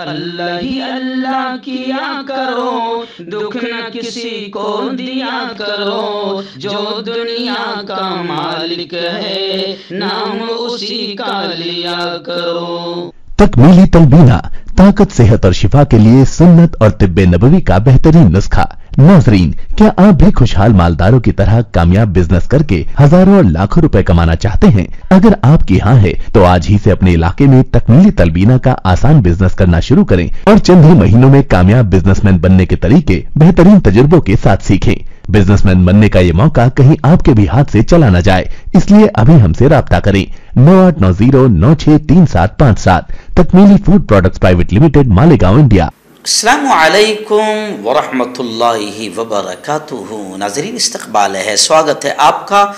अल्लाह ही अल्लाह किया करो, दुख न किसी को दिया करो, जो दुनिया का मालिक है नाम उसी का लिया करो। तकमीली तलबीना ताकत, सेहत और शिफा के लिए सुन्नत और तिब्बे नबवी का बेहतरीन नुस्खा। नाजरीन, क्या आप भी खुशहाल मालदारों की तरह कामयाब बिजनेस करके हजारों और लाखों रुपए कमाना चाहते हैं? अगर आपकी हाँ है तो आज ही से अपने इलाके में तकमीली तलबीना का आसान बिजनेस करना शुरू करें और चंद ही महीनों में कामयाब बिजनेसमैन बनने के तरीके बेहतरीन तजुर्बों के साथ सीखें। बिजनेसमैन बनने का ये मौका कहीं आपके भी हाथ से चला न जाए, इसलिए अभी हमसे राब्ता करें 9890963757। Takmili food products private limited, Malegaon, India. अस्सलामु अलैकुम वरहमतुल्लाहि वबरकातुहू। नाज़रीन, इस्तक़बाल है, स्वागत है आपका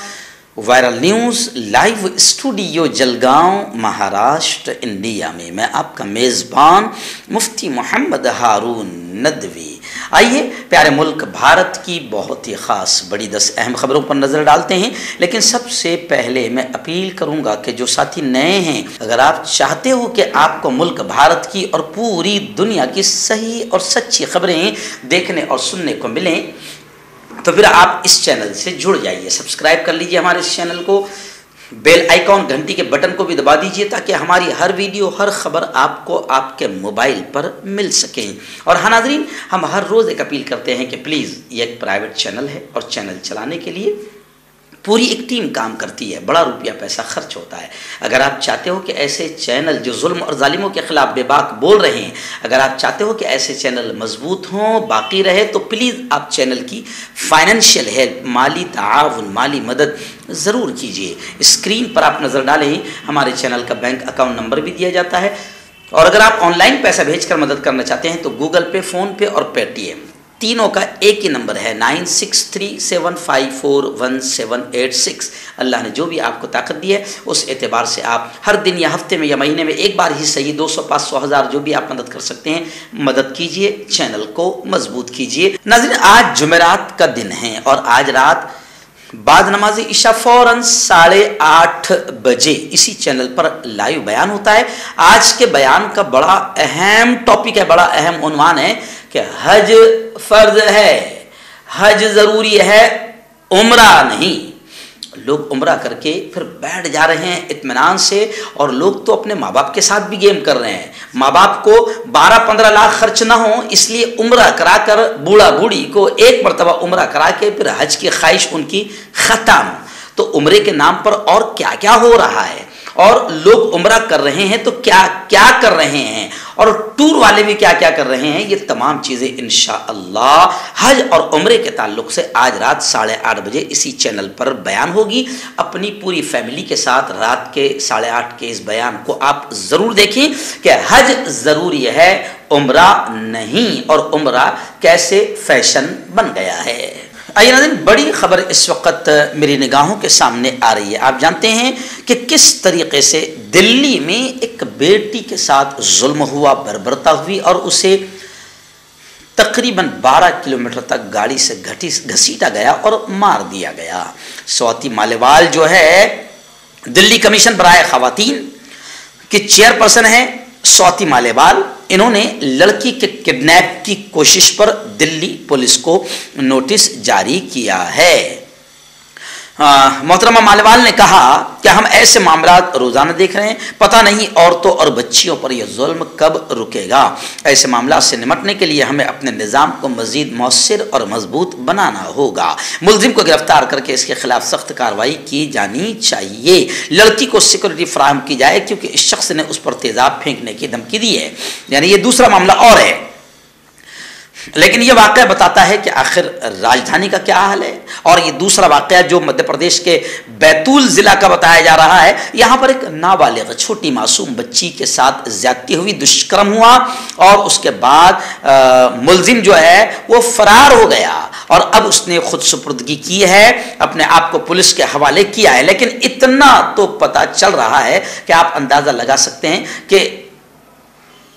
viral news live studio Jalgaon, Maharashtra, India में। मैं आपका मेज़बान मुफ्ती मोहम्मद हारून नदवी। आइए प्यारे मुल्क भारत की बहुत ही ख़ास बड़ी 10 अहम खबरों पर नज़र डालते हैं। लेकिन सबसे पहले मैं अपील करूंगा कि जो साथी नए हैं, अगर आप चाहते हो कि आपको मुल्क भारत की और पूरी दुनिया की सही और सच्ची खबरें देखने और सुनने को मिलें, तो फिर आप इस चैनल से जुड़ जाइए। सब्सक्राइब कर लीजिए हमारे इस चैनल को, बेल आइकॉन घंटी के बटन को भी दबा दीजिए ताकि हमारी हर वीडियो, हर खबर आपको आपके मोबाइल पर मिल सके। और हाँ नाज़रीन, हम हर रोज़ एक अपील करते हैं कि प्लीज़, ये एक प्राइवेट चैनल है और चैनल चलाने के लिए पूरी एक टीम काम करती है, बड़ा रुपया पैसा खर्च होता है। अगर आप चाहते हो कि ऐसे चैनल जो जुल्म और जालिमों के खिलाफ बेबाक बोल रहे हैं, अगर आप चाहते हो कि ऐसे चैनल मजबूत हों, बाकी रहे, तो प्लीज़ आप चैनल की फाइनेंशियल हेल्प, माली ताआवुन, माली मदद ज़रूर कीजिए। स्क्रीन पर आप नज़र डालें, हमारे चैनल का बैंक अकाउंट नंबर भी दिया जाता है। और अगर आप ऑनलाइन पैसा भेजकर मदद करना चाहते हैं तो गूगल पे, फ़ोन पे और पेटीएम, तीनों का एक ही नंबर है 9637541786। अल्लाह ने जो भी आपको ताकत दी है उस एतबार से आप हर दिन या हफ्ते में या महीने में एक बार ही सही 200, 500, 1000 जो भी आप मदद कर सकते हैं मदद कीजिए, चैनल को मजबूत कीजिए। नाज़रीन, आज जुमेरात का दिन है और आज रात बाद नमाज इशा फौरन 8:30 बजे इसी चैनल पर लाइव बयान होता है। आज के बयान का बड़ा अहम टॉपिक है, बड़ा अहम उन्वान है कि हज फर्ज है, हज ज़रूरी है, उम्रा नहीं। लोग उम्रा करके फिर बैठ जा रहे हैं इत्मीनान से, और लोग तो अपने माँ बाप के साथ भी गेम कर रहे हैं। माँ बाप को 12-15 लाख खर्च ना हो इसलिए उम्रा कराकर बूढ़ा बूढ़ी को एक मरतबा उम्रा करा के फिर हज की ख्वाहिश उनकी ख़त्म। तो उम्रे के नाम पर और क्या क्या हो रहा है, और लोग उम्रा कर रहे हैं तो क्या क्या कर रहे हैं, और टूर वाले भी क्या क्या कर रहे हैं, ये तमाम चीज़ें इंशाअल्लाह हज और उम्रे के ताल्लुक से आज रात 8:30 बजे इसी चैनल पर बयान होगी। अपनी पूरी फैमिली के साथ रात के 8:30 के इस बयान को आप ज़रूर देखें कि हज ज़रूरी है, उम्रा नहीं, और उम्रा कैसे फैशन बन गया है। आइए नाज़रीन, बड़ी खबर इस वक्त मेरी निगाहों के सामने आ रही है। आप जानते हैं कि किस तरीके से दिल्ली में एक बेटी के साथ जुल्म हुआ, बर्बरता हुई और उसे तकरीबन 12 किलोमीटर तक गाड़ी से घसीटा गया और मार दिया गया। स्वाति मालेवाल जो है दिल्ली कमीशन बराए खवातीन की चेयरपर्सन है, स्वाति मालेवाल, इन्होंने लड़की के किडनैप की कोशिश पर दिल्ली पुलिस को नोटिस जारी किया है। मोहतरमा मालेवाल ने कहा कि हम ऐसे मामला रोज़ाना देख रहे हैं, पता नहीं औरतों और बच्चियों पर यह जुल्म कब रुकेगा। ऐसे मामला से निपटने के लिए हमें अपने निज़ाम को मज़ीद मौसर और मजबूत बनाना होगा। मुलजिम को गिरफ्तार करके इसके खिलाफ सख्त कार्रवाई की जानी चाहिए। लड़की को सिक्योरिटी फराहम की जाए क्योंकि इस शख्स ने उस पर तेज़ाब फेंकने की धमकी दी है। यानी ये दूसरा मामला और है, लेकिन यह वाक़या बताता है कि आखिर राजधानी का क्या हाल है। और ये दूसरा वाक़या जो मध्य प्रदेश के बैतूल ज़िला का बताया जा रहा है, यहाँ पर एक नाबालिग छोटी मासूम बच्ची के साथ ज़्यादती हुई, दुष्कर्म हुआ और उसके बाद मुलजिम जो है वो फरार हो गया और अब उसने खुद सुपुर्दगी की है, अपने आप को पुलिस के हवाले किया है। लेकिन इतना तो पता चल रहा है कि आप अंदाज़ा लगा सकते हैं कि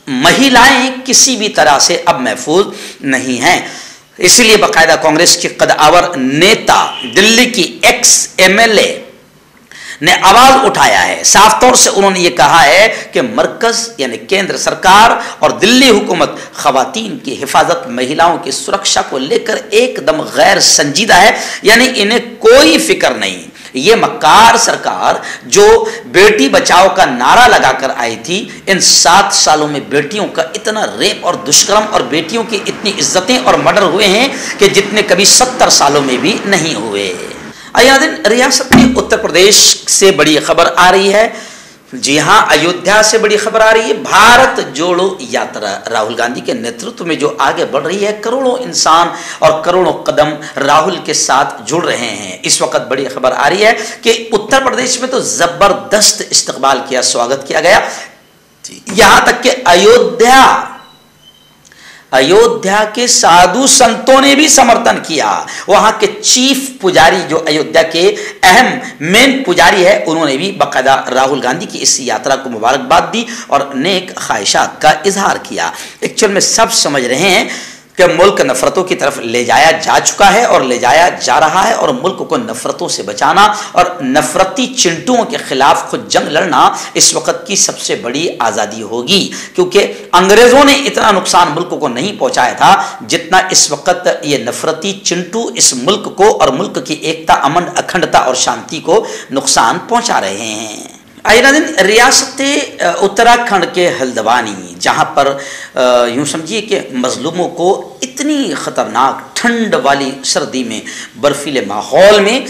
महिलाएं किसी भी तरह से अब महफूज नहीं हैं। इसलिए बाकायदा कांग्रेस के कदावर नेता, दिल्ली की एक्स MLA ने आवाज उठाया है। साफ तौर से उन्होंने ये कहा है कि मरकज यानी केंद्र सरकार और दिल्ली हुकूमत खवातीन की हिफाजत, महिलाओं की सुरक्षा को लेकर एकदम गैर संजीदा है, यानी इन्हें कोई फिक्र नहीं। ये मक्कार सरकार जो बेटी बचाओ का नारा लगाकर आई थी, इन 7 सालों में बेटियों का इतना रेप और दुष्कर्म और बेटियों की इतनी इज्जतें और मर्डर हुए हैं कि जितने कभी 70 सालों में भी नहीं हुए। रियासत के उत्तर प्रदेश से बड़ी खबर आ रही है। जी हां, अयोध्या से बड़ी खबर आ रही है। भारत जोड़ो यात्रा राहुल गांधी के नेतृत्व में जो आगे बढ़ रही है, करोड़ों इंसान और करोड़ों कदम राहुल के साथ जुड़ रहे हैं। इस वक्त बड़ी खबर आ रही है कि उत्तर प्रदेश में तो जबरदस्त इस्तकबाल किया, स्वागत किया गया। यहां तक कि अयोध्या के साधु संतों ने भी समर्थन किया। वहां के चीफ पुजारी जो अयोध्या के अहम मेन पुजारी है, उन्होंने भी बाकायदा राहुल गांधी की इस यात्रा को मुबारकबाद दी और नेक ख्वाहिशात का इजहार किया। एक्चुअल में सब समझ रहे हैं कि मुल्क नफरतों की तरफ ले जाया जा चुका है और ले जाया जा रहा है, और मुल्क को नफरतों से बचाना और नफरती चिंटुओं के खिलाफ खुद जंग लड़ना इस वक्त की सबसे बड़ी आज़ादी होगी, क्योंकि अंग्रेज़ों ने इतना नुकसान मुल्क को नहीं पहुंचाया था जितना इस वक्त ये नफरती चिंटू इस मुल्क को और मुल्क की एकता, अमन, अखंडता और शांति को नुकसान पहुंचा रहे हैं। आइना दिन रियासत उत्तराखंड के हल्द्वानी, जहाँ पर यूँ समझिए कि मजलूमों को इतनी ख़तरनाक ठंड वाली सर्दी में, बर्फीले माहौल में,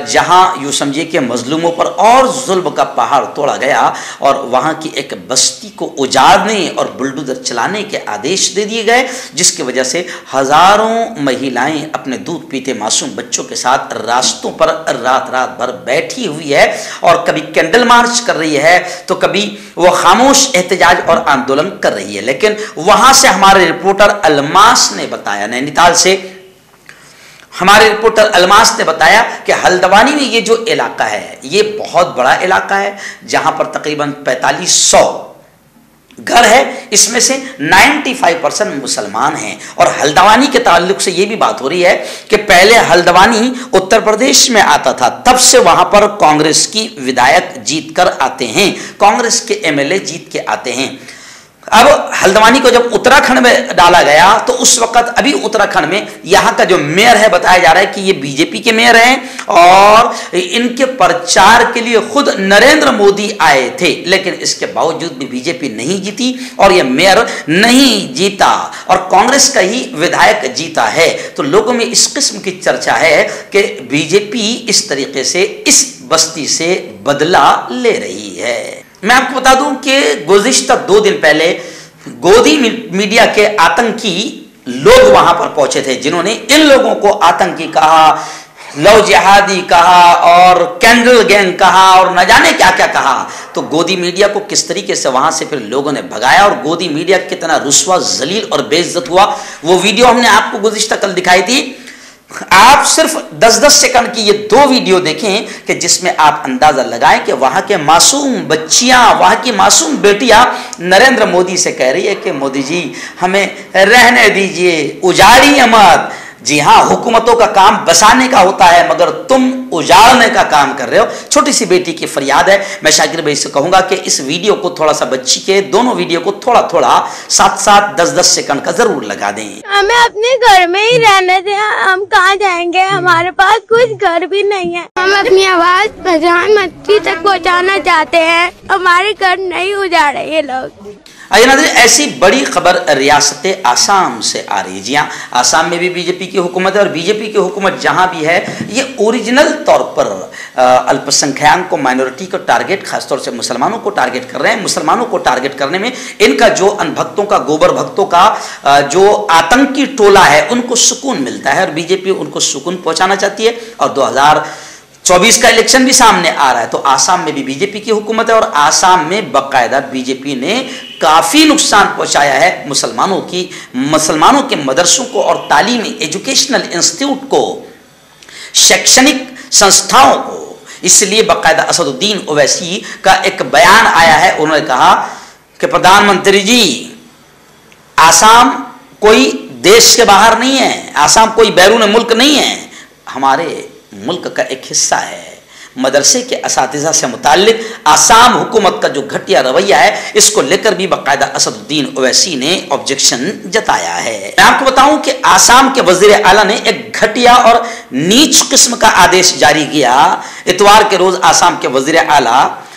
जहाँ यूँ समझिए कि मजलूमों पर और जुल्म का पहाड़ तोड़ा गया और वहाँ की एक बस्ती को उजाड़ने और बुलडोजर चलाने के आदेश दे दिए गए, जिसकी वजह से हज़ारों महिलाएं अपने दूध पीते मासूम बच्चों के साथ रास्तों पर रात भर बैठी हुई है और कभी कैंडल मार्च कर रही है तो कभी वो खामोश एहतजाज और आंदोलन कर रही है। लेकिन वहां से हमारे रिपोर्टर अलमास ने बताया, नैनीताल से हमारे रिपोर्टर अलमास ने बताया कि हल्द्वानी में ये जो इलाका है, ये बहुत बड़ा इलाका है, जहां पर तकरीबन 4500 घर है। इसमें से 95% मुसलमान हैं। और हल्द्वानी के ताल्लुक से ये भी बात हो रही है कि पहले हल्द्वानी उत्तर प्रदेश में आता था, तब से वहां पर कांग्रेस की विधायक जीत कर आते हैं, कांग्रेस के एमएलए जीत के आते हैं। अब हल्द्वानी को जब उत्तराखंड में डाला गया तो उस वक्त अभी उत्तराखंड में यहाँ का जो मेयर है, बताया जा रहा है कि ये बीजेपी के मेयर हैं और इनके प्रचार के लिए खुद नरेंद्र मोदी आए थे, लेकिन इसके बावजूद भी बीजेपी नहीं जीती और ये मेयर नहीं जीता और कांग्रेस का ही विधायक जीता है। तो लोगों में इस किस्म की चर्चा है कि बीजेपी इस तरीके से इस बस्ती से बदला ले रही है। मैं आपको बता दूं कि गुज़िश्ता 2 दिन पहले गोदी मीडिया के आतंकी लोग वहां पर पहुंचे थे, जिन्होंने इन लोगों को आतंकी कहा, लव जिहादी कहा और कैंडल गैंग कहा और न जाने क्या क्या कहा। तो गोदी मीडिया को किस तरीके से वहां से फिर लोगों ने भगाया और गोदी मीडिया कितना रुस्वा, जलील और बेइज्जत हुआ, वो वीडियो हमने आपको गुज़िश्ता कल दिखाई थी। आप सिर्फ 10-10 सेकंड की ये 2 वीडियो देखें कि जिसमें आप अंदाजा लगाएं कि वहां के मासूम बच्चियां, वहां की मासूम बेटियां नरेंद्र मोदी से कह रही है कि मोदी जी हमें रहने दीजिए, उजाड़िए मत। जी हाँ, हुकूमतों का काम बसाने का होता है मगर तुम उजाड़ने का काम कर रहे हो। छोटी सी बेटी की फरियाद है। मैं शाकिर भाई से कहूंगा कि इस वीडियो को थोड़ा सा बच्ची के दोनों वीडियो को थोड़ा 7-7, 10-10 सेकंड का जरूर लगा दें। हमें अपने घर में ही रहने दें, हम कहाँ जाएंगे, हमारे पास कुछ घर भी नहीं है। हम अपनी आवाज प्रधानमंत्री तक पहुँचाना चाहते हैं, हमारे घर नहीं उजाड़े ये लोग। ऐसी बड़ी खबर रियासत आसाम से आ रही है। जी हाँ, आसाम में भी बीजेपी की हुकूमत है और बीजेपी की हुकूमत जहाँ भी है ये ओरिजिनल तौर पर अल्पसंख्यक को, माइनॉरिटी को टारगेट, खासतौर से मुसलमानों को टारगेट कर रहे हैं। मुसलमानों को टारगेट करने में इनका जो अनभक्तों का, गोबर भक्तों का जो आतंकी टोला है उनको सुकून मिलता है और बीजेपी उनको सुकून पहुँचाना चाहती है। और 2024 का इलेक्शन भी सामने आ रहा है, तो आसाम में भी बीजेपी की हुकूमत है और आसाम में बाकायदा बीजेपी ने काफ़ी नुकसान पहुंचाया है मुसलमानों के मदरसों को और तालीमी एजुकेशनल इंस्टीट्यूट को, शैक्षणिक संस्थाओं को। इसलिए बाकायदा असदुद्दीन ओवैसी का एक बयान आया है। उन्होंने कहा कि प्रधानमंत्री जी, आसाम कोई देश के बाहर नहीं है, आसाम कोई बैरून मुल्क नहीं है, हमारे मुल्क का एक हिस्सा है। मदरसे के असातिज़ा से मुताल्लिक आसाम हुकूमत का जो घटिया रवैया है, इसको लेकर भी बाकायदा असदुद्दीन ओवैसी ने ऑब्जेक्शन जताया है। मैं आपको बताऊं कि आसाम के वज़ीर आला ने एक घटिया और नीच किस्म का आदेश जारी किया। इतवार के रोज आसाम के वज़ीर आला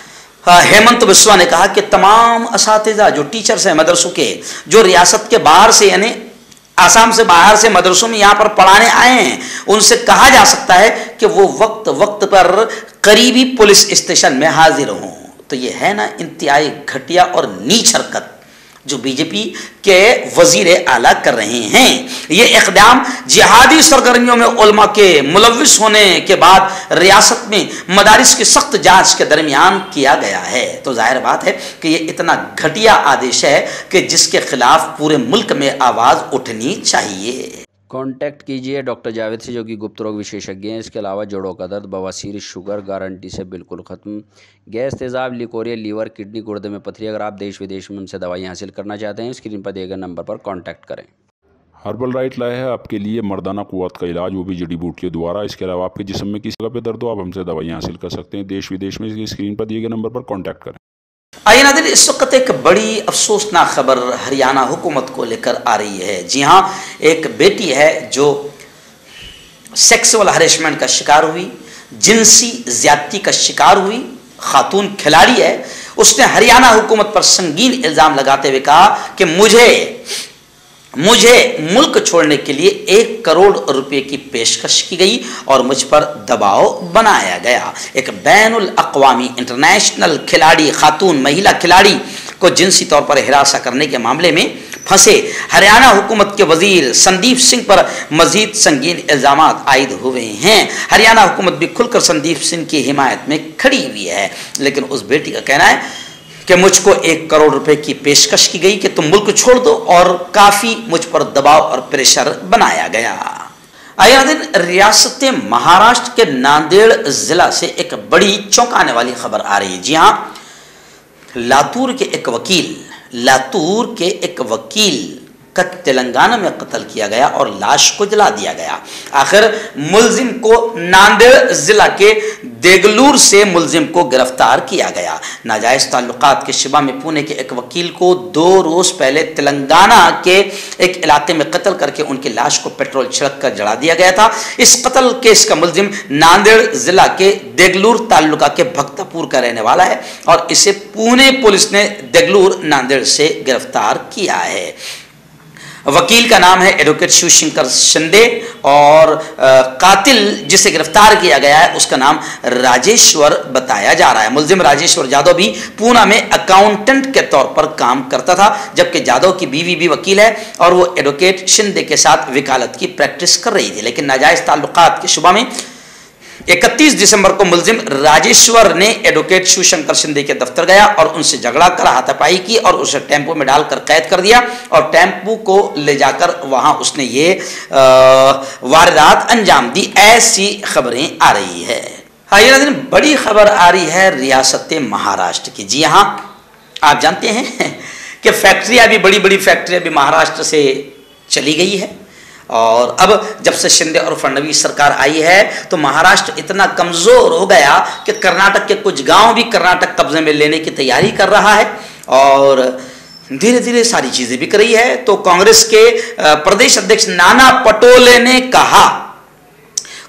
हेमंत बिस्वा ने कहा कि तमाम असातिज़ा जो टीचर्स हैं मदरसों के, जो रियासत के बाहर से यानी आसाम से बाहर से मदरसों में यहाँ पर पढ़ाने आए हैं, उनसे कहा जा सकता है कि वो वक्त वक्त पर करीबी पुलिस स्टेशन में हाजिर हों। तो ये है ना इंतहाई घटिया और नीच हरकत जो बीजेपी के वजीर आला कर रहे हैं। ये इक़दाम जिहादी सरगर्मियों में उलमा के मुलव्विस होने के बाद रियासत में मदारिस की सख्त जांच के दरमियान किया गया है। तो जाहिर बात है कि ये इतना घटिया आदेश है कि जिसके खिलाफ पूरे मुल्क में आवाज़ उठनी चाहिए। कांटेक्ट कीजिए डॉक्टर जावेद से, जो कि गुप्त रोग विशेषज्ञ हैं। इसके अलावा जोड़ों का दर्द, बवासीर, शुगर गारंटी से बिल्कुल ख़त्म, गैस, तेज़ाब, लिकोरिया, लीवर, किडनी, गुर्दे में पथरी। अगर आप देश विदेश में उनसे दवाई हासिल करना चाहते हैं, स्क्रीन पर दिए गए नंबर पर कांटेक्ट करें। हर्बल राइट लाया है आपके लिए मर्दाना कुव्वत का इलाज, वो भी जड़ी बूटियों द्वारा। इसके अलावा आपके जिस्म में किसी जगह पे दर्द हो, आप हमसे दवाइयाँ हासिल कर सकते हैं देश विदेश में। स्क्रीन पर दिए गए नंबर पर कॉन्टैक्ट करें। आइए नाज़रीन, इस वक्त एक बड़ी अफसोसनाक खबर हरियाणा हुकूमत को लेकर आ रही है। जी हाँ, एक बेटी है जो सेक्सुअल हरेसमेंट का शिकार हुई, जिनसी ज्यादती का शिकार हुई, खातून खिलाड़ी है। उसने हरियाणा हुकूमत पर संगीन इल्ज़ाम लगाते हुए कहा कि मुझे मुल्क छोड़ने के लिए 1 करोड़ रुपए की पेशकश की गई और मुझ पर दबाव बनाया गया। एक बैनुल अक़वामी इंटरनेशनल खिलाड़ी, खातून महिला खिलाड़ी को जिनसी तौर पर हिरासा करने के मामले में फंसे हरियाणा हुकूमत के वजीर संदीप सिंह पर मजीद संगीन इल्ज़ाम आयद हुए हैं। हरियाणा हुकूमत भी खुलकर संदीप सिंह की हिमायत में खड़ी हुई है, लेकिन उस बेटी का कहना है कि मुझको 1 करोड़ रुपए की पेशकश की गई कि तुम मुल्क छोड़ दो और काफ़ी मुझ पर दबाव और प्रेशर बनाया गया। आइए रियासत महाराष्ट्र के नांदेड़ ज़िला से एक बड़ी चौंकाने वाली खबर आ रही है। जी हाँ, लातूर के एक वकील का तेलंगाना में कत्ल किया गया और लाश को जला दिया गया। आखिर मुलजिम को नांदेड़ जिला के देगलूर से मुलजिम को गिरफ्तार किया गया। नाजायज़ ताल्लुकात के शिबा में पुणे के एक वकील को 2 रोज़ पहले तेलंगाना के एक इलाके में कत्ल करके उनकी लाश को पेट्रोल छिड़क कर जला दिया गया था। इस कत्ल केस का मुलजिम नांदेड़ जिला के देगलूर ताल्लुका के भक्तापुर का रहने वाला है और इसे पुणे पुलिस ने देगलूर नांदेड़ से गिरफ्तार किया है। वकील का नाम है एडवोकेट शिवशंकर शिंदे और कातिल जिसे गिरफ्तार किया गया है उसका नाम राजेश्वर बताया जा रहा है। मुलजिम राजेश्वर यादव भी पूना में अकाउंटेंट के तौर पर काम करता था, जबकि यादव की बीवी भी वकील है और वो एडवोकेट शिंदे के साथ वकालत की प्रैक्टिस कर रही थी। लेकिन नाजायज़ ताल्लुकात के शुबा में 31 दिसंबर को मुलजिम राजेश्वर ने एडवोकेट शिवशंकर शिंदे के दफ्तर गया और उनसे झगड़ा कर हाथापाई की और उसे टेम्पो में डालकर कैद कर दिया और टेम्पो को ले जाकर वहां उसने ये वारदात अंजाम दी। ऐसी खबरें आ रही है। आइए बड़ी खबर आ रही है रियासत महाराष्ट्र की। जी हाँ, आप जानते हैं कि फैक्ट्रियां भी, बड़ी बड़ी फैक्ट्रियां भी महाराष्ट्र से चली गई है और अब जब से शिंदे और फडणवीस सरकार आई है तो महाराष्ट्र इतना कमजोर हो गया कि कर्नाटक के कुछ गांव भी कर्नाटक कब्जे में लेने की तैयारी कर रहा है और धीरे धीरे सारी चीजें बिक रही है। तो कांग्रेस के प्रदेश अध्यक्ष नाना पटोले ने कहा,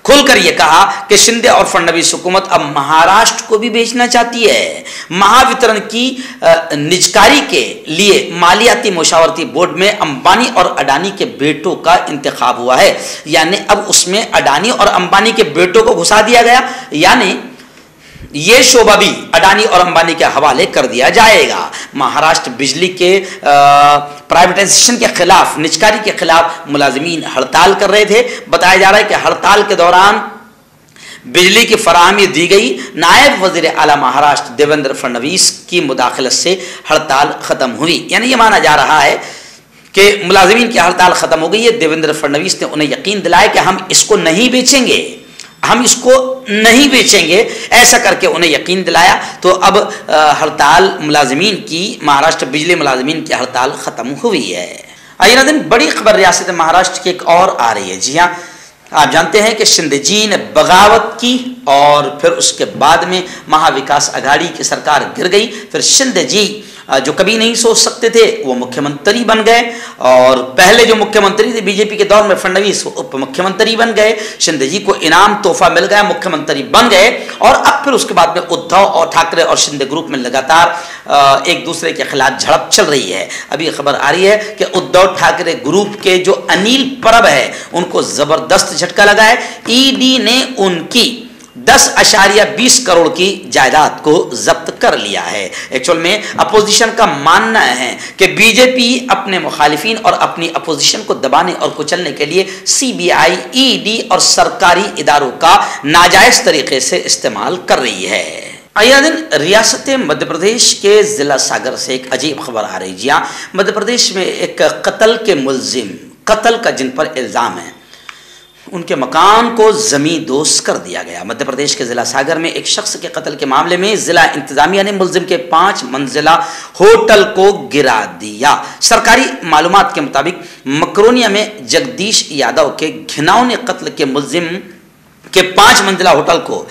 खुलकर यह कहा कि शिंदे और फडणवीस हुकूमत अब महाराष्ट्र को भी बेचना चाहती है। महावितरण की निजकारी के लिए मालियाती मुशावरती बोर्ड में अंबानी और अडानी के बेटों का इंतखाब हुआ है, यानी अब उसमें अडानी और अंबानी के बेटों को घुसा दिया गया, यानी ये शोबा भी अडानी और अंबानी के हवाले कर दिया जाएगा। महाराष्ट्र बिजली के प्राइवेटाइजेशन के खिलाफ, निजकारी के खिलाफ मुलाजिमीन हड़ताल कर रहे थे। बताया जा रहा है कि हड़ताल के दौरान बिजली की फराहमी दी गई। नायब वजीर आला महाराष्ट्र देवेंद्र फडणवीस की मुदाखलत से हड़ताल खत्म हुई, यानी ये माना जा रहा है कि मुलाजिमीन की हड़ताल खत्म हो गई है। देवेंद्र फडणवीस ने उन्हें यकीन दिलाया कि हम इसको नहीं बेचेंगे, ऐसा करके उन्हें यकीन दिलाया। तो अब हड़ताल मुलाजिमीन की, महाराष्ट्र बिजली मुलाजिमीन की हड़ताल खत्म हुई है। आइए नाज़रीन, बड़ी खबर रियासत महाराष्ट्र की एक और आ रही है। जी हाँ, आप जानते हैं कि शिंदे जी ने बगावत की और फिर उसके बाद में महाविकास आघाड़ी की सरकार गिर गई। फिर शिंदे जी जो कभी नहीं सोच सकते थे वो मुख्यमंत्री बन गए, और पहले जो मुख्यमंत्री थे बीजेपी के दौर में फडणवीस उप मुख्यमंत्री बन गए। शिंदे जी को इनाम तोहफा मिल गया, मुख्यमंत्री बन गए, और अब फिर उसके बाद में उद्धव और ठाकरे और शिंदे ग्रुप में लगातार एक दूसरे के खिलाफ झड़प चल रही है। अभी खबर आ रही है कि उद्धव ठाकरे ग्रुप के जो अनिल परब है उनको जबरदस्त झटका लगा है। ईडी ने उनकी 10.20 करोड़ की जायदाद को जब्त कर लिया है। एक्चुअल में अपोजिशन का मानना है कि बीजेपी अपने मुखालिफिन और अपनी अपोजिशन को दबाने और कुचलने के लिए सीबीआई, ईडी और सरकारी इदारों का नाजायज तरीके से इस्तेमाल कर रही है। आया दिन रियासत मध्य प्रदेश के जिला सागर से एक अजीब खबर आ रही है। जी हाँ, मध्य प्रदेश में एक कत्ल के मुलजिम, कत्ल का जिन पर इल्जाम है, उनके मकान को जमींदोज कर दिया गया। मध्य प्रदेश के जिला सागर में एक शख्स के कत्ल के मामले में जिला इंतजामिया ने मुलजिम के 5 मंजिला होटल को गिरा दिया। सरकारी मालूमात के मुताबिक मकरोनिया में जगदीश यादव के घिनौने कत्ल के मुलजिम के 5 मंजिला होटल को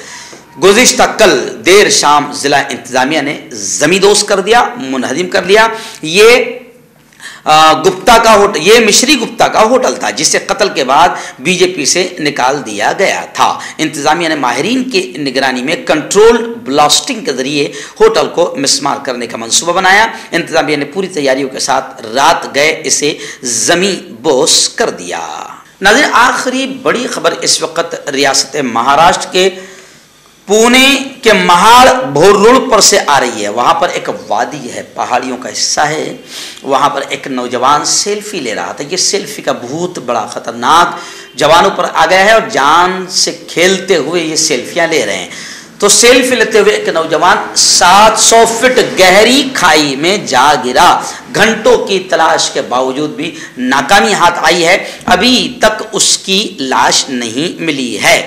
गुज़िश्ता कल देर शाम जिला इंतजामिया ने जमींदोज कर दिया, मुनहदिम कर दिया। ये गुप्ता का होटल, ये मिश्री गुप्ता का होटल था जिसे कत्ल के बाद बीजेपी से निकाल दिया गया था। इंतजामिया ने माहिरीन की निगरानी में कंट्रोल ब्लास्टिंग के जरिए होटल को मिसमार करने का मंसूबा बनाया। इंतजामिया ने पूरी तैयारियों के साथ रात गए इसे जमींदोज कर दिया। नाज़रीन, आखिरी बड़ी खबर इस वक्त रियासत महाराष्ट्र के पुणे के महाड़ भोरुड़ पर से आ रही है। वहाँ पर एक वादी है, पहाड़ियों का हिस्सा है, वहाँ पर एक नौजवान सेल्फी ले रहा था। ये सेल्फी का भूत बड़ा खतरनाक जवानों पर आ गया है और जान से खेलते हुए ये सेल्फियाँ ले रहे हैं। तो सेल्फी लेते हुए एक नौजवान 700 फीट गहरी खाई में जा गिरा। घंटों की तलाश के बावजूद भी नाकामी हाथ आई है, अभी तक उसकी लाश नहीं मिली है।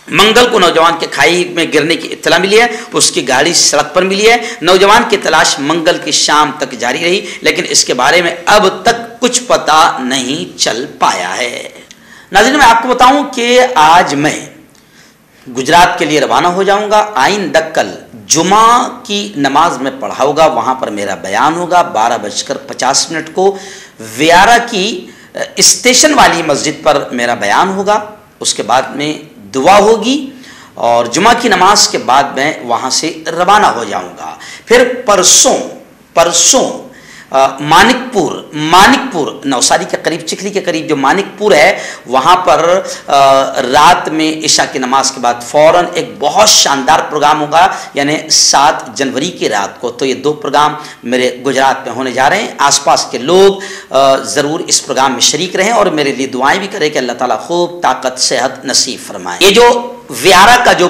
मंगल को नौजवान के खाई में गिरने की इत्तला मिली है, उसकी गाड़ी सड़क पर मिली है। नौजवान की तलाश मंगल की शाम तक जारी रही, लेकिन इसके बारे में अब तक कुछ पता नहीं चल पाया है। नाज़रीन, मैं आपको बताऊं कि आज मैं गुजरात के लिए रवाना हो जाऊंगा। आइंदा कल जुमा की नमाज में पढ़ा होगा, वहां पर मेरा बयान होगा 12:50 को। व्यारा की स्टेशन वाली मस्जिद पर मेरा बयान होगा, उसके बाद में दुआ होगी और जुमा की नमाज के बाद मैं वहाँ से रवाना हो जाऊँगा। फिर परसों मानिकपुर नवसारी के करीब, चिखली के करीब जो मानिकपुर है, वहाँ पर रात में इशा की नमाज के बाद फ़ौरन एक बहुत शानदार प्रोग्राम होगा, यानी 7 जनवरी की रात को। तो ये 2 प्रोग्राम मेरे गुजरात में होने जा रहे हैं। आसपास के लोग ज़रूर इस प्रोग्राम में शरीक रहें और मेरे लिए दुआएं भी करें कि अल्लाह ताला खूब ताकत सेहत नसीब फरमाए। ये जो व्यारा का जो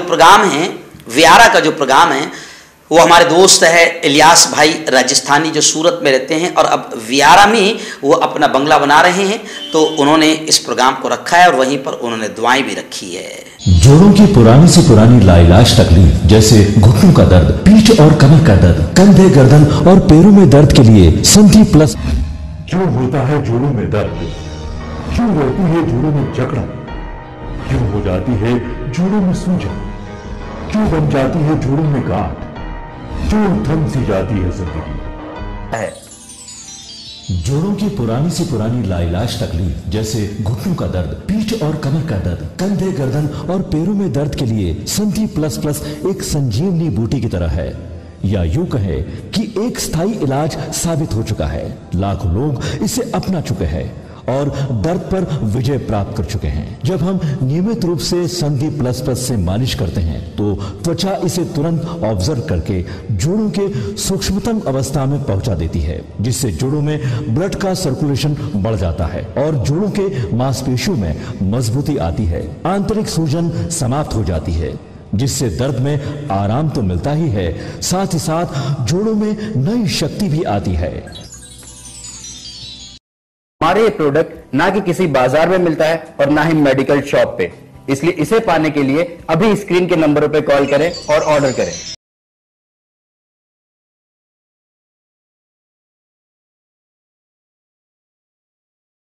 प्रोग्राम है वो हमारे दोस्त है इलियास भाई राजस्थानी, जो सूरत में रहते हैं और अब व्यारा में वो अपना बंगला बना रहे हैं। तो उन्होंने इस प्रोग्राम को रखा है और वहीं पर उन्होंने दुआएं भी रखी है। जोड़ों की पुरानी से पुरानी लाइलाज तकलीफ जैसे घुटनों का दर्द, पीठ और कमर का दर्द, कंधे, गर्दन और पैरों में दर्द के लिए संधि प्लस। क्यों होता है जोड़ों में दर्द? क्यों रहती है जोड़ों में जकड़न? क्यों हो जाती है जोड़ों में सूजन? क्यों बन जाती है जोड़ों में गांठ? क्यों थम सी जाती है जिंदगी? जोड़ों की पुरानी से पुरानी लाइलाज तकलीफ जैसे घुटनों का दर्द, पीठ और कमर का दर्द, कंधे, गर्दन और पैरों में दर्द के लिए संधि प्लस एक संजीवनी बूटी की तरह है, या यूं कहे कि एक स्थायी इलाज साबित हो चुका है। लाखों लोग इसे अपना चुके हैं और दर्द पर विजय प्राप्त कर चुके हैं। जब हम नियमित रूप से संधि प्लस से मालिश करते हैं तो त्वचा इसे तुरंत ऑब्जर्व करके जोड़ों के सूक्ष्मतम अवस्था में पहुंचा देती है, जिससे जोड़ों में ब्लड का सर्कुलेशन बढ़ जाता है और जोड़ों के मांसपेशियों में मजबूती आती है। आंतरिक सूजन समाप्त हो जाती है, जिससे दर्द में आराम तो मिलता ही है, साथ ही साथ जोड़ों में नई शक्ति भी आती है। हमारे ये प्रोडक्ट ना कि किसी बाजार में मिलता है और ना ही मेडिकल शॉप पे, इसलिए इसे पाने के लिए अभी स्क्रीन के नंबरों पे कॉल करें और ऑर्डर करें।